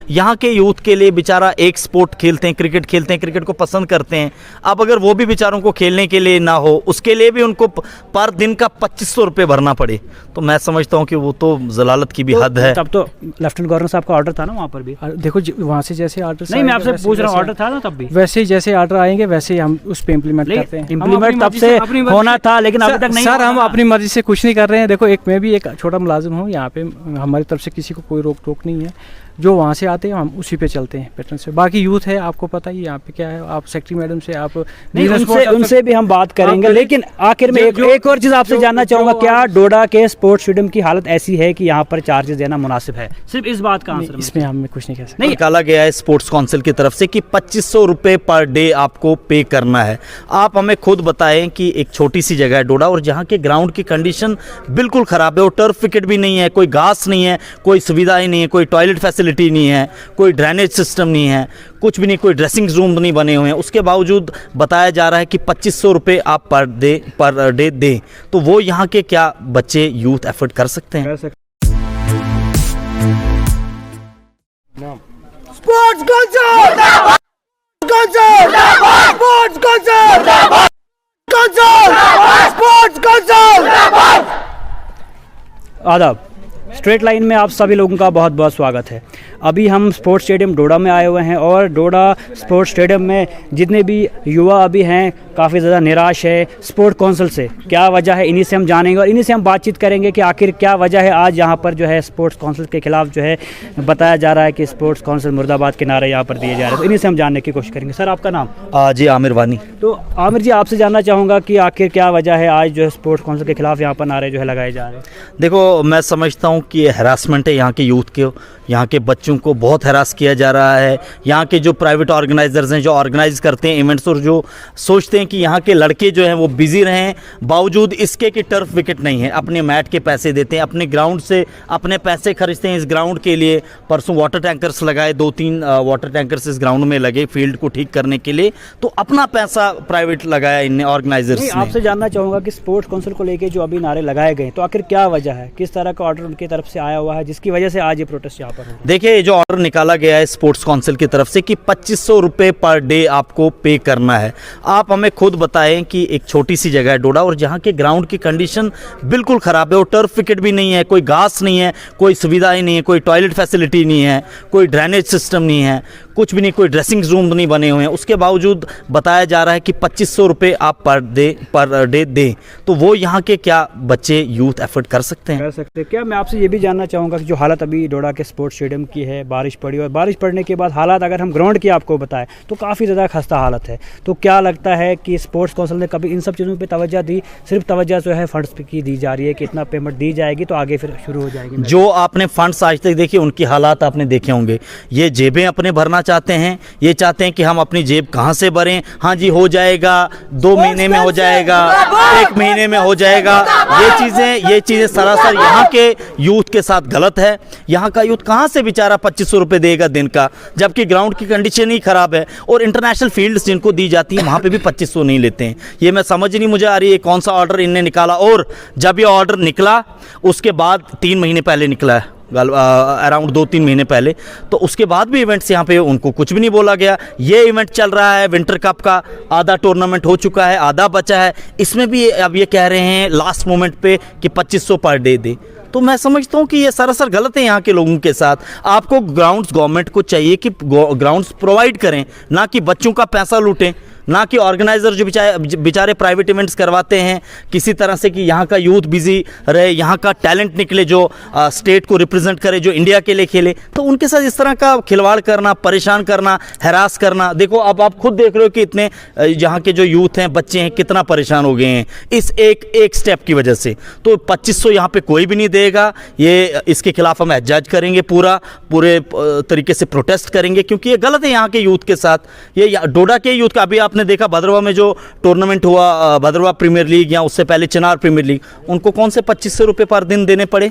यहाँ के यूथ के लिए बेचारा एक स्पोर्ट खेलते हैं, क्रिकेट खेलते हैं, क्रिकेट को पसंद करते हैं। अब अगर वो भी बेचारों को खेलने के लिए ना हो, उसके लिए भी उनको पर दिन का 2500 रुपये भरना पड़े, तो मैं समझता हूँ कि वो तो जलालत की भी हद है। तब तो लेफ्टिनेंट गवर्नर साहब का ऑर्डर था ना वहाँ पर भी। देखो वहाँ से जैसे ऑर्डर, नहीं मैं आपसे पूछ रहा हूँ, ऑर्डर था ना तब भी? वैसे ही जैसे ऑर्डर आएंगे वैसे ही हम उस पे इम्प्लीमेंट करते हैं। इम्प्लीमेंट तब से होना था, लेकिन अभी तक नहीं। सर हम अपनी मर्जी से कुछ नहीं कर रहे हैं। देखो मैं भी एक छोटा मुलाजिम हूँ यहाँ पे, हमारी तरफ से किसी को कोई रोक टोक नहीं है। जो वहाँ से आते हैं हम उसी पे चलते हैं पैटर्न से। बाकी यूथ है, आपको पता ही यहाँ पे क्या है। आप सेक्रेटरी मैडम से आप उनसे भी हम बात करेंगे, लेकिन आखिर में एक और चीज़ आपसे जानना चाहूँगा, क्या डोडा के स्पोर्ट्स स्टेडियम की हालत ऐसी है कि यहाँ पर चार्जेस देना मुनासिब है? सिर्फ इस बात का आंसर इसमें हम कुछ नहीं कह सकते। निकाला गया है स्पोर्ट्स काउंसिल की तरफ से कि 2500 रुपये पर डे आपको पे करना है। आप हमें खुद बताएं कि एक छोटी सी जगह है डोडा, और जहाँ के ग्राउंड की कंडीशन बिल्कुल ख़राब है, और टर्फ विकेट भी नहीं है, कोई घास नहीं है, कोई सुविधाएं नहीं है, कोई टॉयलेट फैसिलिटी नहीं है, कोई ड्रेनेज सिस्टम नहीं है, कुछ भी नहीं, कोई ड्रेसिंग रूम नहीं बने हुए हैं। उसके बावजूद बताया जा रहा है कि 2500 रुपये आप पर डे दें, तो वो यहाँ के क्या बच्चे यूथ एफर्ट कर सकते हैं? Sports council sports council. आदाब, स्ट्रेट लाइन में आप सभी लोगों का बहुत बहुत स्वागत है। अभी हम स्पोर्ट्स स्टेडियम डोडा में आए हुए हैं, और डोडा स्पोर्ट्स स्टेडियम में जितने भी युवा अभी हैं काफ़ी ज़्यादा निराश है स्पोर्ट्स काउंसिल से। क्या वजह है, इन्हीं से हम जानेंगे और इन्हीं से हम बातचीत करेंगे कि आखिर क्या वजह है आज यहाँ पर जो है स्पोर्ट्स काउंसिल के खिलाफ जो है बताया जा रहा है कि स्पोर्ट्स काउंसिल मुर्दाबाद के नारे यहाँ पर दिए जा रहे हैं। तो इन्हीं से हम जानने की कोशिश करेंगे। सर आपका नाम? जी आमिर वानी। तो आमिर जी, आपसे जानना चाहूँगा कि आखिर क्या वजह है आज जो है स्पोर्ट्स काउंसिल के खिलाफ यहाँ पर नारे जो है लगाए जा रहे हैं? देखो, मैं समझता हूँ कि ये हरासमेंट है यहाँ के यूथ के, यहाँ के बच्चों को बहुत हरास किया जा रहा है। यहाँ के जो प्राइवेट ऑर्गेनाइजर्स हैं, जो ऑर्गेनाइज करते हैं इवेंट्स, और जो सोचते हैं कि यहाँ के लड़के जो हैं वो बिजी रहें, बावजूद इसके कि टर्फ विकेट नहीं है, अपने मैट के पैसे देते हैं, अपने ग्राउंड से अपने पैसे खर्चते हैं इस ग्राउंड के लिए। परसों वाटर टैंकर्स लगाए, 2-3 वाटर टैंकर्स इस ग्राउंड में लगे फील्ड को ठीक करने के लिए, तो अपना पैसा प्राइवेट लगाया इन ऑर्गेनाइजर्स ने। आपसे जानना चाहूँगा कि स्पोर्ट्स काउंसिल को लेकर जो अभी नारे लगाए गए, तो आखिर क्या वजह है, किस तरह का ऑर्डर उनकी तरफ से आया हुआ है जिसकी वजह से आज ये प्रोटेस्ट यहाँ पर है? देखिए, जो ऑर्डर निकाला गया है स्पोर्ट्स काउंसिल की तरफ से कि 2500 रुपये पर डे आपको पे करना है। आप हमें खुद बताएं कि एक छोटी सी जगह है डोडा, और जहाँ के ग्राउंड की कंडीशन बिल्कुल ख़राब है, और टर्फ विकेट भी नहीं है, कोई घास नहीं है, कोई सुविधाएं नहीं है, कोई टॉयलेट फैसिलिटी नहीं है, कोई ड्रेनेज सिस्टम नहीं है, कुछ भी नहीं, कोई ड्रेसिंग रूम नहीं बने हुए हैं। उसके बावजूद बताया जा रहा है कि 2500 रुपये आप पर डे दें, तो वो यहाँ के क्या बच्चे यूथ एफर्ट कर सकते हैं? क्या मैं आपसे ये भी जानना चाहूँगा कि जो हालत अभी डोडा के स्पोर्ट्स स्टेडियम की है, बारिश पड़ी, और बारिश पड़ने के बाद हालात अगर हम ग्राउंड की आपको बताएं तो काफ़ी ज़्यादा खस्ता हालत है, तो क्या लगता है कि स्पोर्ट्स काउंसिल ने कभी इन सब चीज़ों पे तवज्जो दी? सिर्फ तवज्जो जो है फंड्स की दी जा रही है कि इतना पेमेंट दी जाएगी तो आगे फिर शुरू हो जाएगी। जो आपने फंड्स आज तक देखिए, उनकी हालात आपने देखे होंगे। ये जेबें अपने भरना चाहते हैं, ये चाहते हैं कि हम अपनी जेब कहाँ से भरें। हाँ जी, हो जाएगा, 2 महीने में हो जाएगा, 1 महीने में हो जाएगा। ये चीज़ें सरासर यहाँ के यूथ के साथ गलत है। यहाँ का यूथ कहाँ से बेचारा 2500 रुपये देगा दिन का, जबकि ग्राउंड की कंडीशन ही ख़राब है, और इंटरनेशनल फील्ड्स जिनको दी जाती है वहाँ पे भी 2500 नहीं लेते हैं। ये मैं समझ नहीं मुझे आ रही है कौन सा ऑर्डर इनने निकाला, और जब ये ऑर्डर निकला उसके बाद 3 महीने पहले निकला है, अराउंड 2-3 महीने पहले, तो उसके बाद भी इवेंट्स यहाँ पे उनको कुछ भी नहीं बोला गया। ये इवेंट चल रहा है विंटर कप का, आधा टूर्नामेंट हो चुका है, आधा बचा है, इसमें भी अब ये कह रहे हैं लास्ट मोमेंट पे कि 2500 पर डे दे। तो मैं समझता हूँ कि ये सरासर गलत है यहाँ के लोगों के साथ। आपको ग्राउंड्स, गवर्नमेंट को चाहिए कि ग्राउंड्स प्रोवाइड करें, ना कि बच्चों का पैसा लूटें, ना कि ऑर्गेनाइजर जो बेचारे प्राइवेट इवेंट्स करवाते हैं किसी तरह से कि यहाँ का यूथ बिजी रहे, यहाँ का टैलेंट निकले जो स्टेट को रिप्रेजेंट करे, जो इंडिया के लिए खेले, तो उनके साथ इस तरह का खिलवाड़ करना, परेशान करना, हैरास करना। देखो, अब आप खुद देख रहे हो कि इतने यहाँ के जो यूथ हैं, बच्चे हैं, कितना परेशान हो गए हैं इस एक स्टेप की वजह से। तो 2500 यहाँ पे कोई भी नहीं देगा। ये इसके खिलाफ हम एहतजाज करेंगे, पूरे तरीके से प्रोटेस्ट करेंगे, क्योंकि ये गलत है यहाँ के यूथ के साथ। ये डोडा के यूथ का अभी आपने देखा भद्रवा में जो टूर्नामेंट हुआ, भद्रवा प्रीमियर लीग या उससे पहले चिनार प्रीमियर लीग, उनको कौन से 2500 रुपये पर दिन देने पड़े?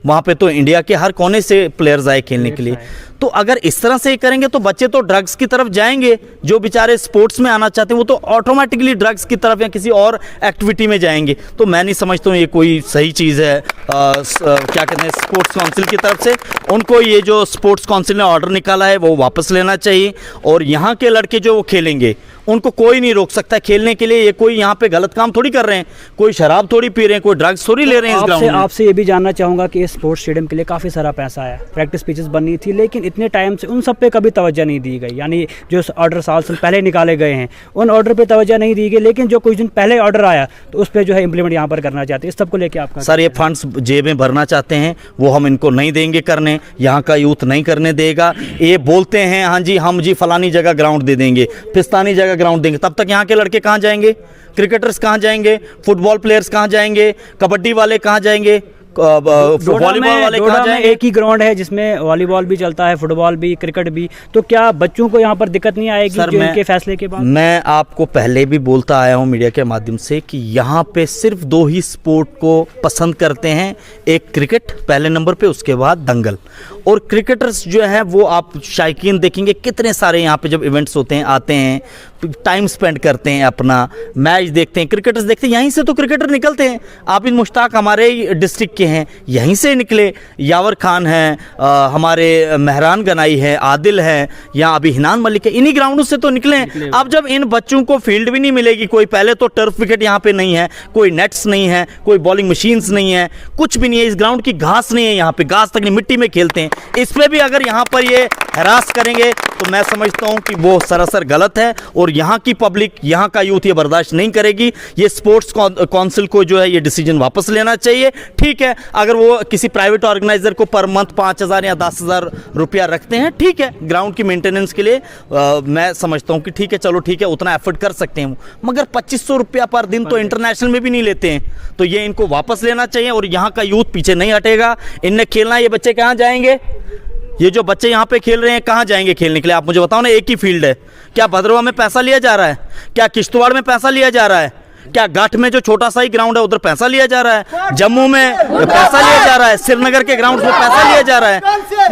वहाँ पे तो इंडिया के हर कोने से प्लेयर्स आए खेलने के लिए। तो अगर इस तरह से करेंगे तो बच्चे तो ड्रग्स की तरफ जाएंगे, जो बेचारे स्पोर्ट्स में आना चाहते हैं वो तो ऑटोमेटिकली ड्रग्स की तरफ या किसी और एक्टिविटी में जाएंगे। तो मैं नहीं समझता हूँ ये कोई सही चीज़ है। क्या कहते हैं, स्पोर्ट्स काउंसिल की तरफ से उनको ये जो स्पोर्ट्स काउंसिल ने ऑर्डर निकाला है वो वापस लेना चाहिए, और यहाँ के लड़के जो वो खेलेंगे उनको कोई नहीं रोक सकता खेलने के लिए। ये कोई यहाँ पे गलत काम थोड़ी कर रहे हैं, कोई शराब थोड़ी पी रहे हैं, कोई ड्रग्स थोड़ी ले रहे हैं इस ग्राउंड में। आपसे ये भी जानना चाहूँगा कि इस स्पोर्ट्स स्टेडियम के लिए काफ़ी सारा पैसा आया, प्रैक्टिस पिचेस बननी थी, लेकिन इतने टाइम से उन सब पे कभी तवज्जो नहीं दी गई। यानी जो ऑर्डर साल पहले निकाले गए हैं उन ऑर्डर पे तवज्जो नहीं दी गई, लेकिन जो कुछ दिन पहले ऑर्डर आया तो उस पर जो है इंप्लीमेंट यहाँ पर करना चाहते हैं। इस सब को लेकर आपका सर, ये फंड्स जेब में भरना चाहते हैं, वो हम इनको नहीं देंगे करने, यहाँ का यूथ नहीं करने देगा। ये बोलते हैं हाँ जी हम जी फलानी जगह ग्राउंड दे देंगे, फिस्तानी जगह ग्राउंड देंगे, तब तक यहाँ के लड़के कहाँ जाएंगे? क्रिकेटर्स कहाँ जाएंगे? फुटबॉल प्लेयर्स कहाँ जाएंगे? कबड्डी वाले कहाँ जाएंगे? वॉलीबॉल वाले कहाँ जाएंगे? एक ही ग्राउंड है जिसमें वॉलीबॉल भी चलता है, फुटबॉल भी, क्रिकेट भी, तो क्या बच्चों को यहाँ पर दिक्कत नहीं आएगी सर, जो इनके फैसले के बाद? मैं आपको पहले भी बोलता आया हूँ मीडिया के माध्यम से कि यहाँ पे सिर्फ 2 ही स्पोर्ट को पसंद करते हैं, एक क्रिकेट पहले नंबर पे, उसके बाद दंगल। और क्रिकेटर्स जो है वो आप शायकीन देखेंगे कितने सारे यहाँ पे जब इवेंट्स होते हैं आते हैं, टाइम स्पेंड करते हैं, अपना मैच देखते हैं, क्रिकेटर्स देखते हैं। यहीं से तो क्रिकेटर निकलते हैं। आप इन मुश्ताक हमारे डिस्ट्रिक्ट के हैं, यहीं से निकले। यावर खान हैं, हमारे मेहरान गनाई है, आदिल है, या अभी हिनान मलिक है, इन्हीं ग्राउंडों से तो निकले हैं। अब जब इन बच्चों को फील्ड भी नहीं मिलेगी, कोई पहले तो टर्फ विकेट यहाँ पे नहीं है, कोई नेट्स नहीं है, कोई बॉलिंग मशीन्स नहीं है, कुछ भी नहीं है, इस ग्राउंड की घास नहीं है, यहाँ पे घास तक नहीं, मिट्टी में खेलते हैं। इस पे भी अगर यहाँ पर ये हरास करेंगे तो मैं समझता हूँ कि वो सरासर गलत है, और यहाँ की पब्लिक, यहाँ का यूथ ये बर्दाश्त नहीं करेगी। ये स्पोर्ट्स काउंसिल को जो है ये डिसीजन वापस लेना चाहिए। ठीक है, अगर वो किसी प्राइवेट ऑर्गेनाइजर को पर मंथ 5,000 या 10,000 रुपया रखते हैं, ठीक है, ग्राउंड की मेंटेनेंस के लिए मैं समझता हूँ कि ठीक है, चलो ठीक है, उतना एफर्ट कर सकते हैं, मगर 2,500 रुपया पर दिन तो इंटरनेशनल में भी नहीं लेते हैं। तो ये इनको वापस लेना चाहिए, और यहाँ का यूथ पीछे नहीं हटेगा। इनने खेलना, ये बच्चे कहाँ जाएंगे? ये जो बच्चे यहाँ पे खेल रहे हैं कहाँ जाएंगे खेलने के लिए? आप मुझे बताओ ना। एक ही फील्ड है, क्या भद्रवा में पैसा लिया जा रहा है? क्या किश्तवाड़ में पैसा लिया जा रहा है? क्या गाठ में जो छोटा सा ही ग्राउंड है उधर पैसा लिया जा रहा है? जम्मू में पैसा लिया जा रहा है? श्रीनगर के ग्राउंड में पैसा लिया जा रहा है?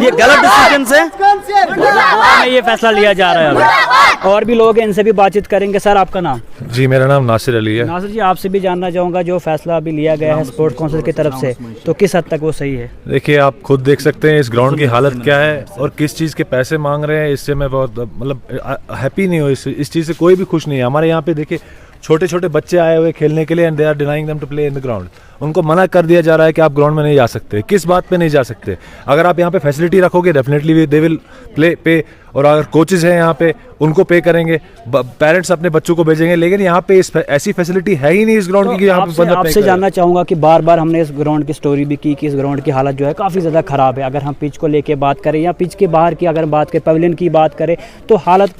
ये गलत डिसीजन से ये फैसला लिया जा रहा है अभी। और भी लोग हैं, इनसे भी बातचीत करेंगे। सर, आपका नाम? जी, मेरा नाम नासिर अली है। नासिर जी, आपसे भी जानना चाहूँगा, जो फैसला अभी लिया गया है स्पोर्ट्स काउंसिल की तरफ से, तो किस हद तक वो सही है? देखिए, आप खुद देख सकते हैं इस ग्राउंड की हालत क्या है और किस चीज़ के पैसे मांग रहे हैं। इससे मैं बहुत मतलब हैप्पी नहीं हूँ, इस चीज़ से कोई भी खुश नहीं है। हमारे यहाँ पे देखिए छोटे छोटे बच्चे आए हुए खेलने के लिए, and they are denying them to play in the ground. उनको मना कर दिया जा रहा है कि आप ग्राउंड में नहीं जा सकते। किस बात पे नहीं जा सकते? अगर आप यहाँ पे फैसिलिटी रखोगे डेफिनेटली दे विल प्ले पे, और अगर कोचेज हैं यहाँ पे उनको पे करेंगे, पेरेंट्स अपने बच्चों को भेजेंगे, लेकिन यहाँ पे ऐसी फैसिलिटी है ही नहीं इस ग्राउंड की। आपसे जानना चाहूँगा कि बार बार हमने इस ग्राउंड की स्टोरी भी की कि इस ग्राउंड की हालत जो है काफ़ी ज़्यादा ख़राब है। अगर हम पिच को लेके बात करें या पिच के बाहर की अगर बात करें, पवेलियन की बात करें, तो हालत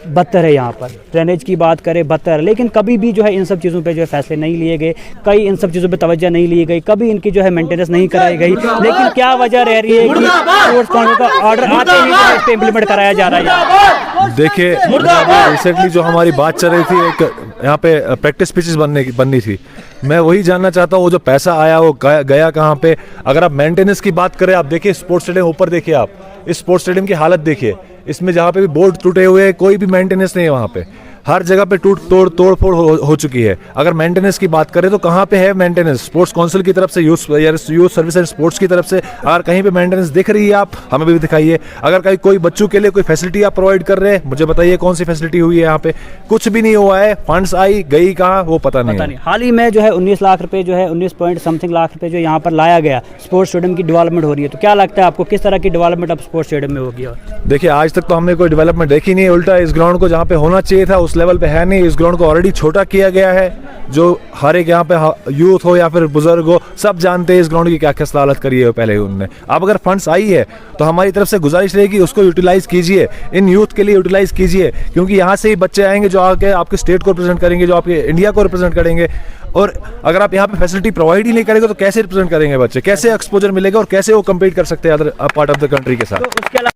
बदतर है। यहाँ पर ड्रेनेज की बात करें, बदतर है। लेकिन कभी भी जो है इन सब चीज़ों पे जो है फैसले नहीं लिए गए, कई इन सब चीज़ों पे तवज्जो नहीं ली गई, कभी इनकी जो है मेंटेनेंस नहीं कराई गई। लेकिन क्या वजह रह रही है कि स्पोर्ट्स काउंसिल का ऑर्डर आते ही इस पे इम्प्लीमेंट कराया जा रहा है? देखिए, रिसेंटली जो हमारी बात चल रही थी, एक यहाँ पे प्रैक्टिस पिचेस बननी थी। मैं वही जानना चाहता हूँ, वो जो पैसा आया वो गया कहाँ पे? अगर आप मेंटेनेंस की बात करें, आप देखिए स्पोर्ट्स स्टेडियम ऊपर देखिए, आप इस स्पोर्ट्स स्टेडियम की हालत देखिए। इसमें जहाँ पे भी बोर्ड टूटे हुए हैं, कोई भी मेंटेनेंस नहीं है वहाँ पे। हर जगह पे तोड़ फोड़ हो चुकी है। अगर मेंटेनेंस की बात करें तो कहाँ पे है मेंटेनेंस? स्पोर्ट्स काउंसिल की तरफ से, यूथ सर्विस एंड स्पोर्ट्स की तरफ से अगर कहीं पे मेंटेनेंस दिख रही है, आप हमें भी दिखाइए। अगर कहीं कोई बच्चों के लिए कोई फैसिलिटी आप प्रोवाइड कर रहे हैं, मुझे बताइए कौन सी फैसिलिटी हुई है यहाँ पे? कुछ भी नहीं हुआ है। फंड्स आई गई कहाँ, वो पता नहीं। हाल ही में जो है 19 लाख रुपए जो है 19 पॉइंट समथिंग लाख रुपए जो यहाँ पर लाया गया, स्पोर्ट्स स्टेडियम की डेवलपमेंट हो रही है। तो क्या लगता है आपको, किस तरह की डेवलपमेंट अब स्पोर्ट्स स्टेडियम में होगी? देखिए, आज तक तो हमने कोई डेवलपमेंट देखी नहीं है। उल्टा इस ग्राउंड को जहाँ पे होना चाहिए था उस लेवल पे है नहीं। इस ग्राउंड को ऑलरेडी छोटा किया गया है। जो हर एक यहाँ पे यूथ हो या फिर बुजुर्ग हो, सब जानते हैं इस ग्राउंड की क्या क्या हालत करी है पहले उनने। अब अगर फंड्स आई है तो हमारी तरफ से गुजारिश रहेगी, उसको यूटिलाइज कीजिए, इन यूथ के लिए यूटिलाइज कीजिए, क्योंकि यहाँ से ही बच्चे आएंगे जो आके आपके स्टेट को रिप्रेजेंट करेंगे, जो आपके इंडिया को रिप्रेजेंट करेंगे। और अगर आप यहाँ पे फैसिलिटी प्रोवाइड ही नहीं करेंगे तो कैसे रिप्रेजेंट करेंगे बच्चे? कैसे एक्सपोजर मिलेगा और कैसे वो कम्पीट कर सकते हैं other part of the country के साथ? तो उसके अलावा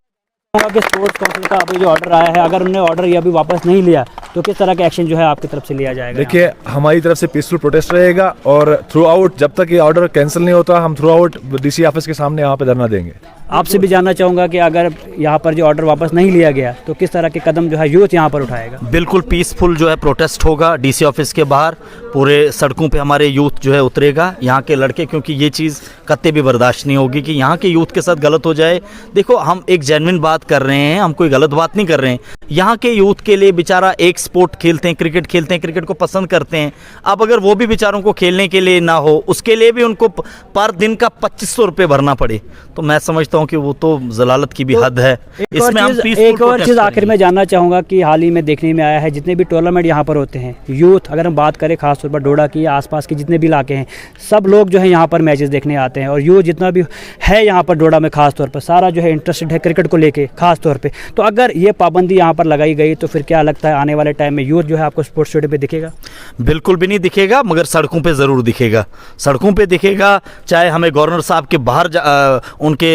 कि स्पोर्ट्स काउंसिल का अभी जो ऑर्डर आया है, अगर उन्होंने ऑर्डर ये अभी वापस नहीं लिया तो किस तरह का एक्शन जो है आपकी तरफ से लिया जाएगा? देखिए, हमारी तरफ से पीसफुल प्रोटेस्ट रहेगा, और थ्रू आउट जब तक ये ऑर्डर कैंसिल नहीं होता, हम थ्रू आउट DC ऑफिस के सामने यहाँ पे धरना देंगे। आपसे भी जानना चाहूँगा कि अगर यहाँ पर जो ऑर्डर वापस नहीं लिया गया तो किस तरह के कदम जो है यूथ यहाँ पर उठाएगा? बिल्कुल पीसफुल जो है प्रोटेस्ट होगा डीसी ऑफिस के बाहर, पूरे सड़कों पे हमारे यूथ जो है उतरेगा, यहाँ के लड़के, क्योंकि ये चीज़ कत्ते भी बर्दाश्त नहीं होगी कि यहाँ के यूथ के साथ गलत हो जाए। देखो हम एक जेन्युइन बात कर रहे हैं, हम कोई गलत बात नहीं कर रहे हैं। यहाँ के यूथ के लिए बेचारा एक स्पोर्ट खेलते हैं, क्रिकेट खेलते हैं, क्रिकेट को पसंद करते हैं। अब अगर वो भी बेचारों को खेलने के लिए ना हो, उसके लिए भी उनको पर दिन का 2500 रुपये भरना पड़े, तो मैं समझता हूँ कि वो तो जलालत की भी हद है। इसमें हम एक और चीज़ आखिर में जानना चाहूँगा कि हाल ही में देखने में आया है जितने भी टूर्नामेंट यहाँ पर होते हैं, यूथ अगर हम बात करें खासतौर पर डोडा की या आसपास के जितने भी इलाके हैं, सब लोग जो है यहाँ पर मैचेस देखने आते हैं। और यूथ जितना भी है यहाँ पर डोडा में खास तौर पर सारा जो है इंटरेस्टेड है क्रिकेट को लेके खास तौर पे। तो अगर ये पाबंदी यहाँ पर लगाई गई तो फिर क्या लगता है आने वाले टाइम में यूथ जो है आपको स्पोर्ट्स स्टेडियम पे दिखेगा? बिल्कुल भी नहीं दिखेगा, मगर सड़कों पे ज़रूर दिखेगा, सड़कों पे दिखेगा। चाहे हमें गवर्नर साहब के बाहर उनके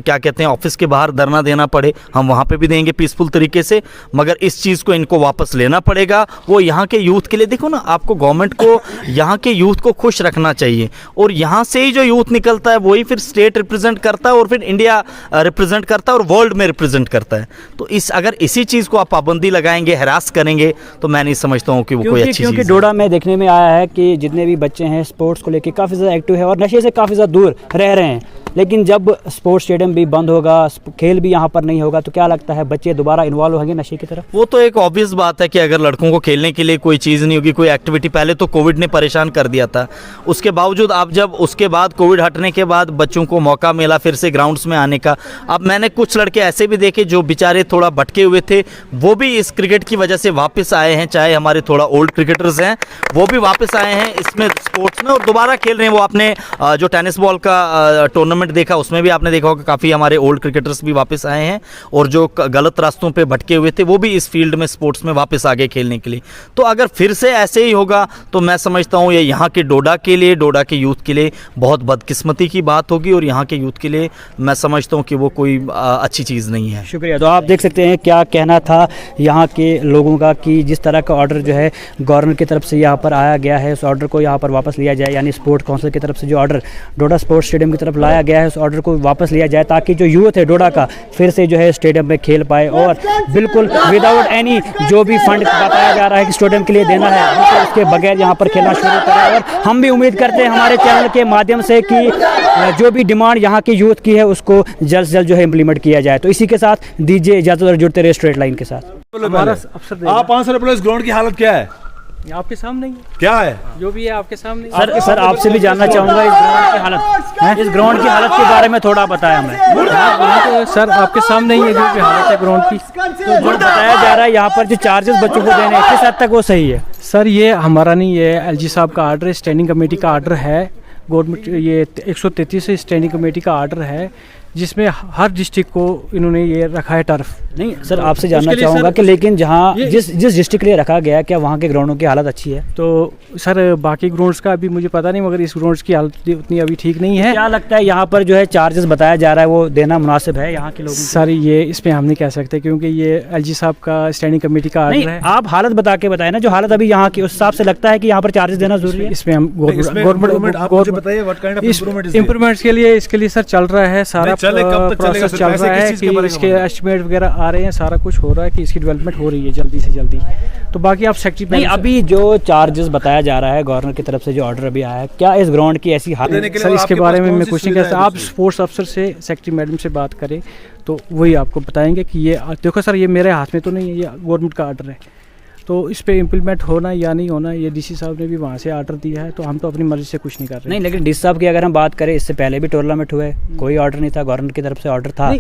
क्या कहते हैं ऑफिस के बाहर धरना देना पड़े, हम वहाँ पे भी देंगे पीसफुल तरीके से, मगर इस चीज़ को इनको वापस लेना पड़ेगा। वो यहाँ के यूथ के लिए, देखो ना, आपको गवर्नमेंट को यहाँ के यूथ को खुश रखना चाहिए, और यहाँ से ही जो यूथ निकलता है वही फिर स्टेट रिप्रेजेंट करता है और फिर इंडिया रिप्रेजेंट करता है और वर्ल्ड में रिप्रेजेंट करता है। तो अगर इसी चीज़ को आप पाबंदी लगाएंगे, हरास करेंगे, तो मैं नहीं समझता हूँ कि वो कोई अच्छी चीज़ है। क्योंकि डोडा में देखने में आया है कि जितने भी बच्चे हैं स्पोर्ट्स को लेकर काफ़ी ज़्यादा एक्टिव है और नशे से काफ़ी ज़्यादा दूर रह रहे हैं, लेकिन जब स्पोर्ट्स स्टेडियम भी बंद होगा, खेल भी यहाँ पर नहीं होगा, तो क्या लगता है बच्चे दोबारा इन्वॉल्व होंगे नशे की तरफ? वो तो एक ऑब्वियस बात है कि अगर लड़कों को खेलने के लिए कोई चीज़ नहीं होगी, कोई एक्टिविटी, पहले तो कोविड ने परेशान कर दिया था, उसके बावजूद अब जब उसके बाद कोविड हटने के बाद बच्चों को मौका मिला फिर से ग्राउंड्स में आने का। अब मैंने कुछ लड़के ऐसे भी देखे जो बेचारे थोड़ा भटके हुए थे, वो भी इस क्रिकेट की वजह से वापस आए हैं। चाहे हमारे थोड़ा ओल्ड क्रिकेटर्स हैं, वो भी वापस आए हैं इसमें स्पोर्ट्स में और दोबारा खेल रहे हैं। वो आपने जो टेनिस बॉल का टूर्नामेंट देखा, उसमें भी आपने देखा होगा काफ़ी हमारे ओल्ड क्रिकेटर्स भी वापस आए हैं, और जो गलत रास्तों पे भटके हुए थे वो भी इस फील्ड में स्पोर्ट्स में वापस आ गए खेलने के लिए। तो अगर फिर से ऐसे ही होगा तो मैं समझता हूँ ये यहाँ के डोडा के लिए, डोडा के यूथ के लिए बहुत बदकिस्मती की बात होगी, और यहाँ के यूथ के लिए मैं समझता हूँ कि वो कोई अच्छी चीज़ नहीं है। शुक्रिया। तो आप देख सकते हैं क्या कहना था यहाँ के लोगों का कि जिस तरह का ऑर्डर जो है गवर्नर की तरफ से यहाँ पर आया गया है, उस ऑर्डर को यहाँ पर वापस लिया जाए, यानी स्पोर्ट्स काउंसिल की तरफ से जो ऑर्डर डोडा स्पोर्ट्स स्टेडियम की तरफ लाया गया है, उस ऑर्डर को वापस लिया जाए ताकि जो यूथ है डोडा का फिर से जो है स्टेडियम में खेल पाए, और बिल्कुल विदाउट एनी जो भी फंड बताया जा रहा है कि स्टेडियम के लिए देना है, तो उसके बगैर यहाँ पर खेलना शुरू करें। और हम भी उम्मीद करते हैं हमारे चैनल के माध्यम से कि जो भी डिमांड यहाँ के यूथ की है उसको जल्द से जल्द जो है इम्प्लीमेंट किया जाए। तो इसी के साथ दीजिए इजाजत और जुड़ते रहे स्ट्रेट लाइन के साथ। आप आंसर बोलो, इस ग्राउंड की हालत क्या है? आपके सामने ही क्या है जो भी है आपके सामने। सर आपसे भी जानना चाहूँगा इस ग्राउंड की हालत, इस ग्राउंड की हालत के बारे में थोड़ा बताया हमें। सर आपके सामने ही है जो भी हालत है ग्राउंड की। तो जो बताया जा रहा है यहाँ पर जो चार्जेस बच्चों को देने हैं किस हद तक वो सही है? सर ये हमारा नहीं, ये एलजी साहब का आर्डर है, स्टैंडिंग कमेटी का आर्डर है, गवर्नमेंट ये 133 से स्टैंडिंग कमेटी का आर्डर है, जिसमें हर डिस्ट्रिक्ट को इन्होंने ये रखा है टर्फ। नहीं सर आपसे जानना चाहूँगा कि लेकिन जहाँ जिस डिस्ट्रिक्ट के लिए रखा गया है क्या वहाँ के ग्राउंडों की हालत अच्छी है? तो सर बाकी ग्राउंड्स का अभी मुझे पता नहीं, मगर इस ग्राउंड्स की हालत उतनी अभी ठीक नहीं है। क्या लगता है यहाँ पर जो है चार्जेस बताया जा रहा है वो देना मुनासिब है यहाँ के लोगों को? सर ये इसमें हम नहीं कह सकते क्योंकि ये एलजी साहब का स्टैंडिंग कमेटी का आर्डर है। आप हालत बता के बताए ना, जो हालत अभी यहाँ की, उस हिसाब से लगता है कि यहाँ पर चार्जेस देना जरूरी है। इसमें हम गवर्नमेंट इम्प्रूवमेंट्स के लिए इसके लिए सर चल रहा है, सारा प्रोसेस चल रहा है कि इसके एस्टिमेट वगैरह आ रहे हैं, सारा कुछ हो रहा है कि इसकी डेवलपमेंट हो रही है जल्दी से जल्दी। तो बाकी आप सेक्रेटरी नहीं, अभी जो चार्जेस बताया जा रहा है गवर्नर की तरफ से जो ऑर्डर अभी आया है, क्या इस ग्राउंड की ऐसी हालत? सर इसके बारे में मैं कुछ नहीं कह सकता। आप स्पोर्ट्स अफसर से सेक्रेटरी मैडम से बात करें तो वही आपको बताएंगे कि ये देखो सर ये मेरे हाथ में तो नहीं है, ये गवर्नमेंट का आर्डर है, तो इस पे इम्प्लीमेंट होना या नहीं होना ये डीसी साहब ने भी वहाँ से आर्डर दिया है, तो हम तो अपनी मर्जी से कुछ नहीं कर रहे। नहीं लेकिन डीसी साहब की अगर हम बात करें, इससे पहले भी टूर्नामेंट हुए, कोई ऑर्डर नहीं था, गवर्नर की तरफ से ऑर्डर था,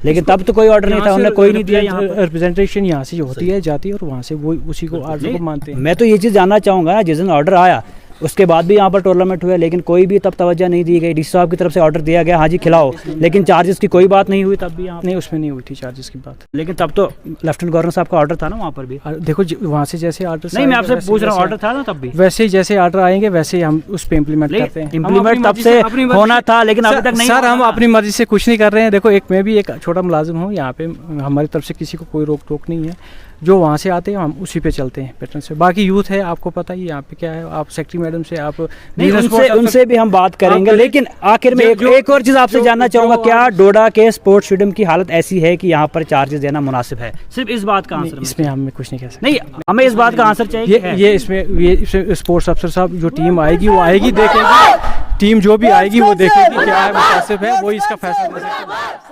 लेकिन तब तो कोई ऑर्डर नहीं था, उन्होंने कोई नहीं दिया। रिप्रेजेंटेशन यहाँ से होती है जाती है और वहाँ से वो उसी को ऑर्डर को मानते हैं। मैं तो ये चीज़ जानना चाहूँगा, जिस दिन ऑर्डर आया उसके बाद भी यहाँ पर टूर्नामेंट हुए, लेकिन कोई भी तब तवज्जो नहीं दी गई। डीसी साहब की तरफ से ऑर्डर दिया गया, हाँ जी खिलाओ, लेकिन चार्जेस की कोई बात नहीं हुई तब भी यहाँ नहीं, उसमें नहीं हुई थी चार्जेस की बात। लेकिन तब तो लेफ्टिनेंट गवर्नर साहब का ऑर्डर था ना वहाँ पर भी। देखो वहाँ से जैसे ऑर्डर नहीं, मैं आपसे पूछ रहा हूँ, ऑर्डर था ना तब भी? वैसे ही जैसे ऑर्डर आएंगे वैसे ही हम उस पर इम्प्लीमेंट करते हैं। इम्प्लीमेंट तब से होना था लेकिन अभी तक नहीं। सर हम अपनी मर्जी से कुछ नहीं कर रहे हैं। देखो मैं भी एक छोटा मुलाजिम हूँ यहाँ पे, हमारी तरफ से किसी को कोई रोक टोक नहीं है, जो वहाँ से आते हैं हम उसी पे चलते हैं पैटर्न से। बाकी यूथ है आपको पता ही यहाँ पे क्या है, आप सेक्रेटरी मैडम से आप नहीं, उनसे भी हम बात करेंगे, लेकिन आखिर में एक और चीज़ आपसे जानना चाहूँगा, क्या डोडा के स्पोर्ट्स स्टेडियम की हालत ऐसी है कि यहाँ पर चार्जेस देना मुनासिब है? सिर्फ इस बात का आंसर इसमें हम कुछ नहीं कह सकते। नहीं, हमें इस बात का आंसर चाहिए। ये इसमें स्पोर्ट्स अफसर साहब जो टीम आएगी वो आएगी, देखेगी, टीम जो भी आएगी वो देखेगी क्या है मुनासिब है, वो इसका फैसला दे सकते हैं।